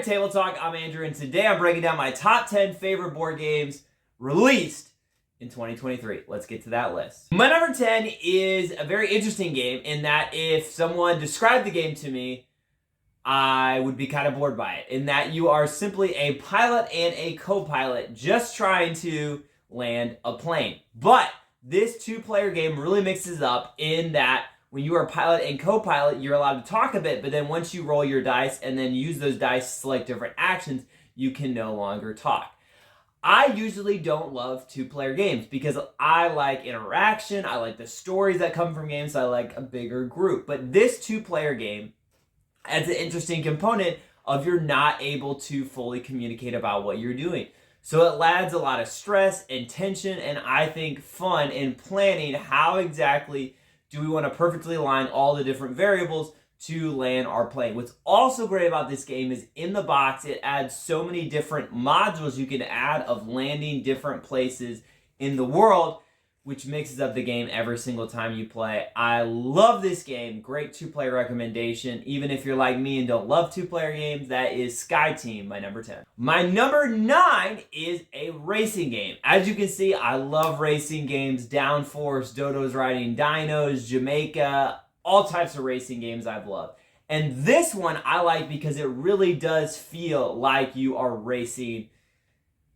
back to Table Talk. I'm Andrew, and today I'm breaking down my top 10 favorite board games released in 2023. Let's get to that list. My number 10 is a very interesting game in that if someone described the game to me, I would be kind of bored by it. In that you are simply a pilot and a co-pilot just trying to land a plane. But this two-player game really mixes up in that when you are pilot and co-pilot, you're allowed to talk a bit, but then once you roll your dice and then use those dice to select different actions, you can no longer talk. I usually don't love two-player games because I like interaction, I like the stories that come from games, so I like a bigger group. But this two-player game adds an interesting component of you're not able to fully communicate about what you're doing. So it adds a lot of stress and tension and I think fun in planning how exactly do we want to perfectly align all the different variables to land our plane. What's also great about this game is in the box, it adds so many different modules you can add of landing different places in the world, which mixes up the game every single time you play. I love this game. Great two-player recommendation. Even if you're like me and don't love two-player games, that is Sky Team, my number 10. My number 9 is a racing game. As you can see, I love racing games. Downforce, Dodo's Riding Dinos, Jamaica, all types of racing games I've loved. And this one I like because it really does feel like you are racing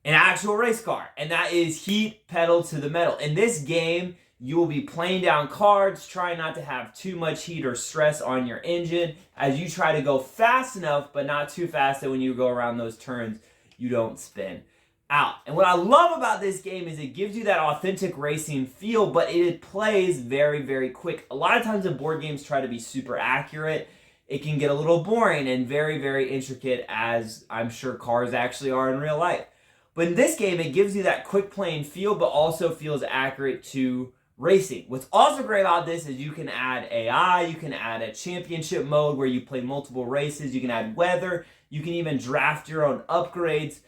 an actual race car, and that is Heat Pedal to the Metal. In this game, you will be playing down cards, trying not to have too much heat or stress on your engine as you try to go fast enough, but not too fast that when you go around those turns, you don't spin out. And what I love about this game is it gives you that authentic racing feel, but it plays very, very quick. A lot of times when board games try to be super accurate, it can get a little boring and very, very intricate, as I'm sure cars actually are in real life. But in this game, it gives you that quick playing feel, but also feels accurate to racing. What's also great about this is you can add AI, you can add a championship mode where you play multiple races, you can add weather, you can even draft your own upgrades,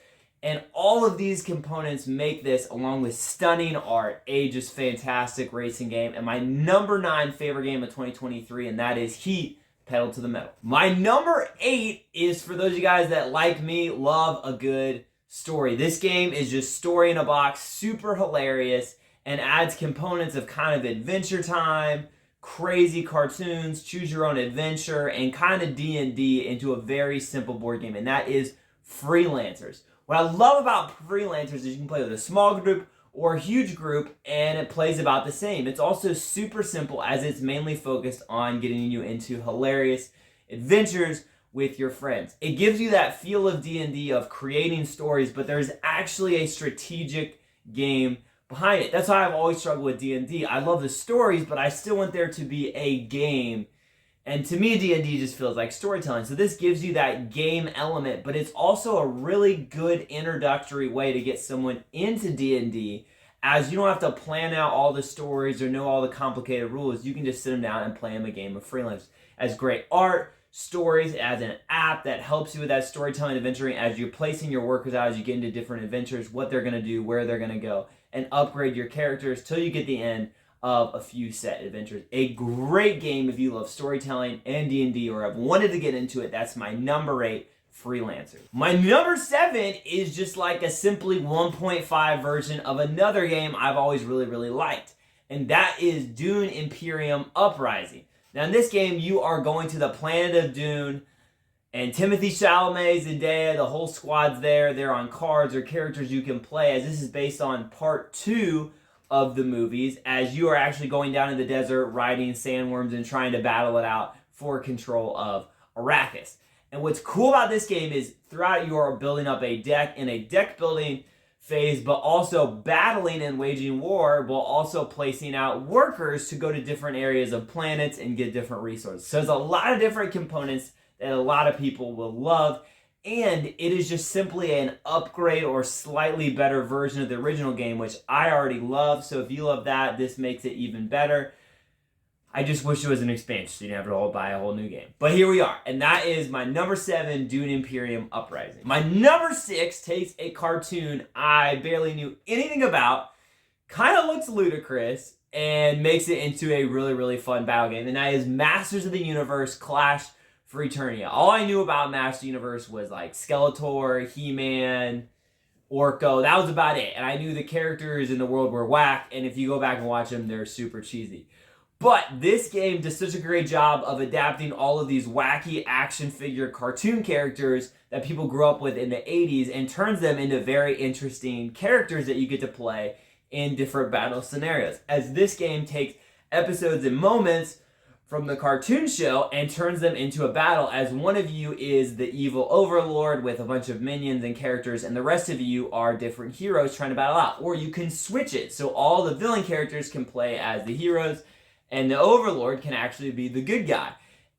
and all of these components make this, along with stunning art, a just fantastic racing game, and my number 9 favorite game of 2023, and that is Heat Pedal to the Metal. My number 8 is for those of you guys that, like me, love a good story. This game is just story in a box, super hilarious, and adds components of kind of Adventure Time, crazy cartoons, choose your own adventure, and kind of D&D into a very simple board game, and that is Freelancers. What I love about Freelancers is you can play with a small group or a huge group, and it plays about the same. It's also super simple as it's mainly focused on getting you into hilarious adventures with your friends. It gives you that feel of D&D of creating stories, but there's actually a strategic game behind it. That's why I've always struggled with D&D. I love the stories, but I still want there to be a game. And to me, D&D just feels like storytelling. So this gives you that game element, but it's also a really good introductory way to get someone into D&D, as you don't have to plan out all the stories or know all the complicated rules. You can just sit them down and play them a game of Freelancers. As great art, stories, as an app that helps you with that storytelling adventuring as you're placing your workers out as you get into different adventures, what they're going to do, where they're going to go, and upgrade your characters till you get the end of a few set adventures. A great game if you love storytelling and D&D or have wanted to get into it. That's my number 8, Freelancers. My number 7 is just like a simply 1.5 version of another game I've always really, really liked, and that is Dune Imperium Uprising. Now in this game, you are going to the planet of Dune, and Timothy Chalamet, Zendaya, the whole squad's there. They're on cards or characters you can play, as this is based on part 2 of the movies, as you are actually going down in the desert, riding sandworms and trying to battle it out for control of Arrakis. And what's cool about this game is throughout you are building up a deck in a deck building phase, but also battling and waging war while also placing out workers to go to different areas of planets and get different resources. So there's a lot of different components that a lot of people will love, and it is just simply an upgrade or slightly better version of the original game, which I already love. So if you love that, this makes it even better. I just wish it was an expansion so you didn't have to buy a whole new game. But here we are, and that is my number 7, Dune Imperium Uprising. My number 6 takes a cartoon I barely knew anything about, kind of looks ludicrous, and makes it into a really, really fun battle game, and that is Masters of the Universe Clash for Eternia. All I knew about Master Universe was like Skeletor, He-Man, Orko. That was about it. And I knew the characters in the world were whack, and if you go back and watch them, they're super cheesy. But this game does such a great job of adapting all of these wacky action figure cartoon characters that people grew up with in the 80s and turns them into very interesting characters that you get to play in different battle scenarios. As this game takes episodes and moments from the cartoon show and turns them into a battle, as one of you is the evil overlord with a bunch of minions and characters, and the rest of you are different heroes trying to battle out. Or you can switch it, so all the villain characters can play as the heroes, and the overlord can actually be the good guy.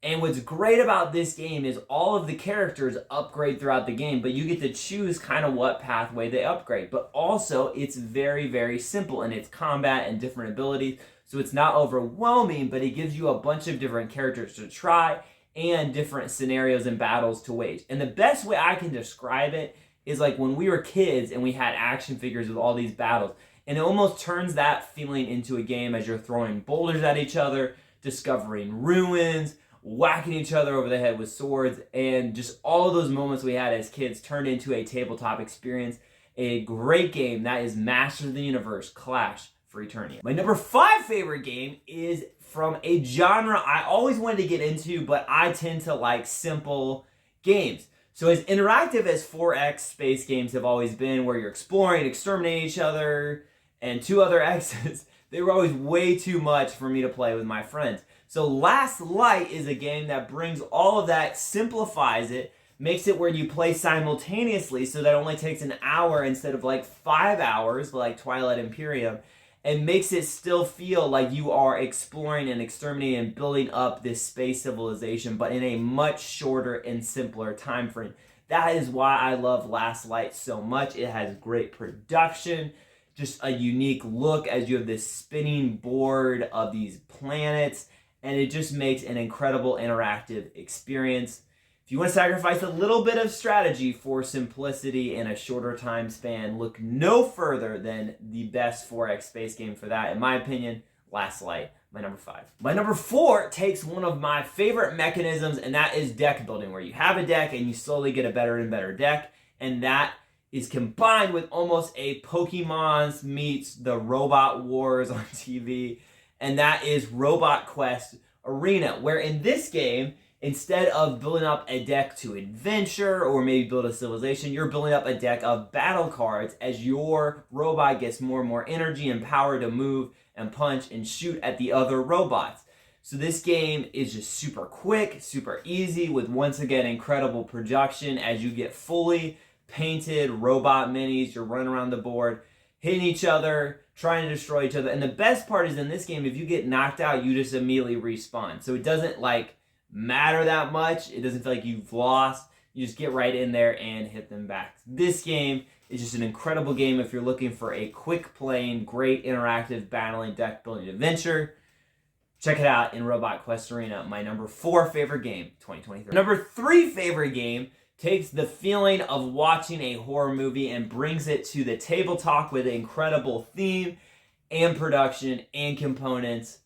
And what's great about this game is all of the characters upgrade throughout the game, but you get to choose kind of what pathway they upgrade. But also, it's very, very simple in its combat and different abilities. So it's not overwhelming, but it gives you a bunch of different characters to try and different scenarios and battles to wage. And the best way I can describe it is like when we were kids and we had action figures with all these battles. And it almost turns that feeling into a game as you're throwing boulders at each other, discovering ruins, whacking each other over the head with swords, and just all of those moments we had as kids turned into a tabletop experience. A great game that is Masters of the Universe Clash for Eternia. My number 5 favorite game is from a genre I always wanted to get into, but I tend to like simple games. So as interactive as 4X space games have always been, where you're exploring, exterminating each other, and 2 other X's, they were always way too much for me to play with my friends. So Last Light is a game that brings all of that, simplifies it, makes it where you play simultaneously, so that only takes an hour instead of like 5 hours like Twilight Imperium, and makes it still feel like you are exploring and exterminating and building up this space civilization, but in a much shorter and simpler time frame. That is why I love Last Light so much. It has great production, just a unique look as you have this spinning board of these planets, and it just makes an incredible interactive experience. If you want to sacrifice a little bit of strategy for simplicity in a shorter time span, look no further than the best 4X space game for that, in my opinion, Last Light, my number 5. My number 4 takes one of my favorite mechanisms, and that is deck building, where you have a deck and you slowly get a better and better deck, and that is combined with almost a Pokemon meets the Robot Wars on TV, and that is Robot Quest Arena, where in this game, instead of building up a deck to adventure or maybe build a civilization, you're building up a deck of battle cards as your robot gets more and more energy and power to move and punch and shoot at the other robots. So this game is just super quick, super easy, with once again incredible production as you get fully painted robot minis. You're running around the board, hitting each other, trying to destroy each other. And the best part is in this game, if you get knocked out, you just immediately respawn. So it doesn't like matter that much. It doesn't feel like you've lost. You just get right in there and hit them back. This game is just an incredible game if you're looking for a quick playing, great interactive battling deck building adventure. Check it out in Robot Quest Arena, my number 4 favorite game, 2023. Number 3 favorite game takes the feeling of watching a horror movie and brings it to the table talk with an incredible theme and production and components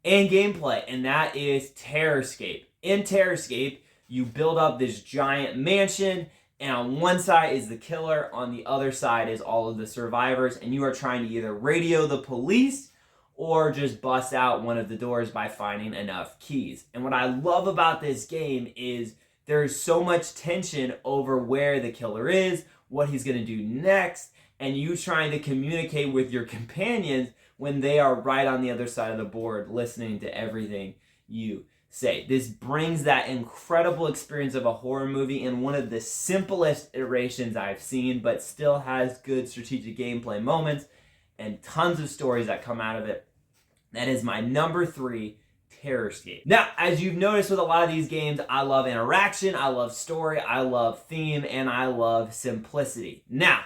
and gameplay, and that is Terrorscape. In Terrorscape, you build up this giant mansion, and on one side is the killer, on the other side is all of the survivors, and you are trying to either radio the police or just bust out one of the doors by finding enough keys. And what I love about this game is there's so much tension over where the killer is, what he's going to do next, and you trying to communicate with your companions when they are right on the other side of the board listening to everything you say. This brings that incredible experience of a horror movie in one of the simplest iterations I've seen, but still has good strategic gameplay moments and tons of stories that come out of it. That is my number 3, Terrorscape. Now, as you've noticed with a lot of these games, I love interaction, I love story, I love theme, and I love simplicity. Now,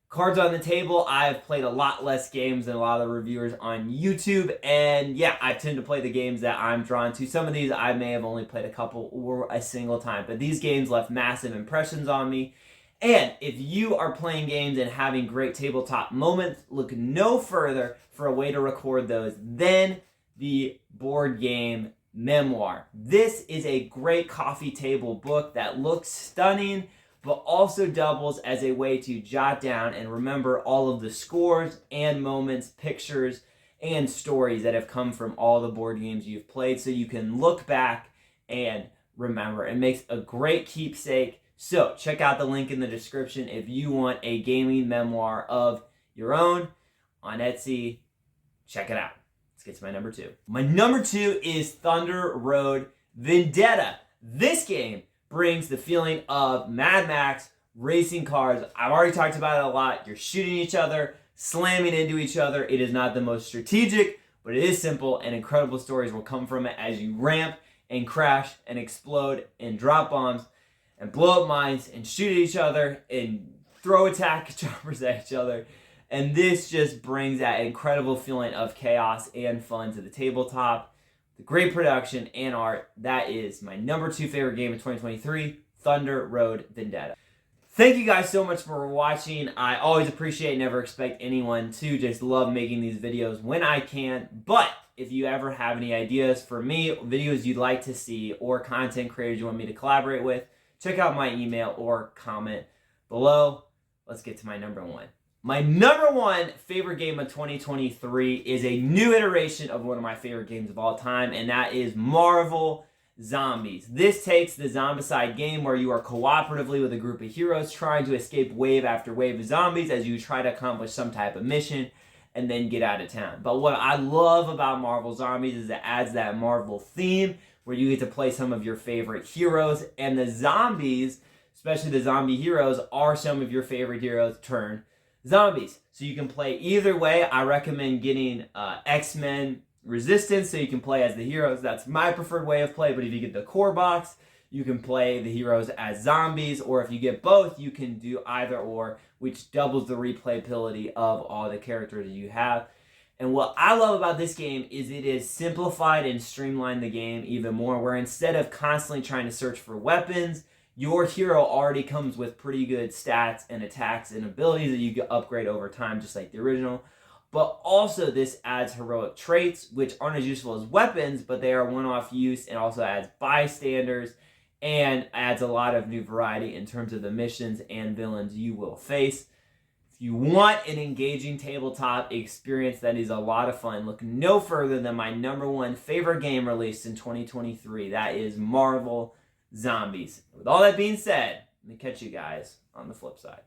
cards on the table, I've played a lot less games than a lot of the reviewers on YouTube, and yeah, I tend to play the games that I'm drawn to. Some of these I may have only played a couple or a single time, but these games left massive impressions on me. And if you are playing games and having great tabletop moments, look no further for a way to record those than the board game Memoir. This is a great coffee table book that looks stunning, but also doubles as a way to jot down and remember all of the scores and moments, pictures, and stories that have come from all the board games you've played, so you can look back and remember. It makes a great keepsake. So check out the link in the description if you want a gaming memoir of your own on Etsy. Check it out. Let's get to my number 2. My number 2 is Thunder Road Vendetta. This game brings the feeling of Mad Max racing cars. I've already talked about it a lot. You're shooting each other, slamming into each other. It is not the most strategic, but it is simple, and incredible stories will come from it as you ramp and crash and explode and drop bombs and blow up mines and shoot at each other and throw attack choppers at each other. And this just brings that incredible feeling of chaos and fun to the tabletop. The great production and art. That is my number 2 favorite game of 2023, Thunder Road Vendetta. Thank you guys so much for watching. I always appreciate and never expect anyone to just love making these videos when I can. But if you ever have any ideas for me, videos you'd like to see, or content creators you want me to collaborate with, check out my email or comment below. Let's get to my number 1. My number 1 favorite game of 2023 is a new iteration of one of my favorite games of all time, and that is Marvel Zombies. This takes the zombicide game where you are cooperatively with a group of heroes trying to escape wave after wave of zombies as you try to accomplish some type of mission and then get out of town. But what I love about Marvel Zombies is it adds that Marvel theme where you get to play some of your favorite heroes, and the zombies, especially the zombie heroes, are some of your favorite heroes turned zombies. So you can play either way. I recommend getting X-Men Resistance so you can play as the heroes. That's my preferred way of play, but if you get the core box, you can play the heroes as zombies, or if you get both, you can do either or, which doubles the replayability of all the characters you have. And what I love about this game is it is simplified and streamlined the game even more, where instead of constantly trying to search for weapons, your hero already comes with pretty good stats and attacks and abilities that you can upgrade over time, just like the original. But also this adds heroic traits, which aren't as useful as weapons, but they are one-off use, and also adds bystanders and adds a lot of new variety in terms of the missions and villains you will face. If you want an engaging tabletop experience that is a lot of fun, look no further than my number 1 favorite game released in 2023. That is Marvel Zombies. With all that being said, let me catch you guys on the flip side.